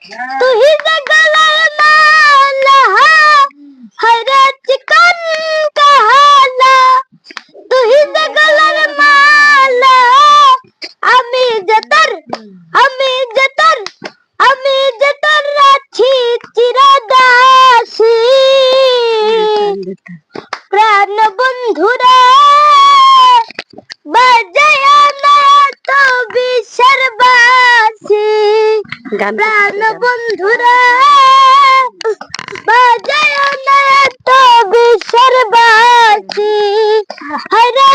तू ही गलाए माला हरे चिकन का हाला तू ही गलाए माला আমি জতর রাখি চিরদাসী প্রাণ বন্ধুরা বাজায় না তো বিষের বাঁশি প্রাণ বন্ধুরা বাজায় না তো বিষের বাঁশি হরে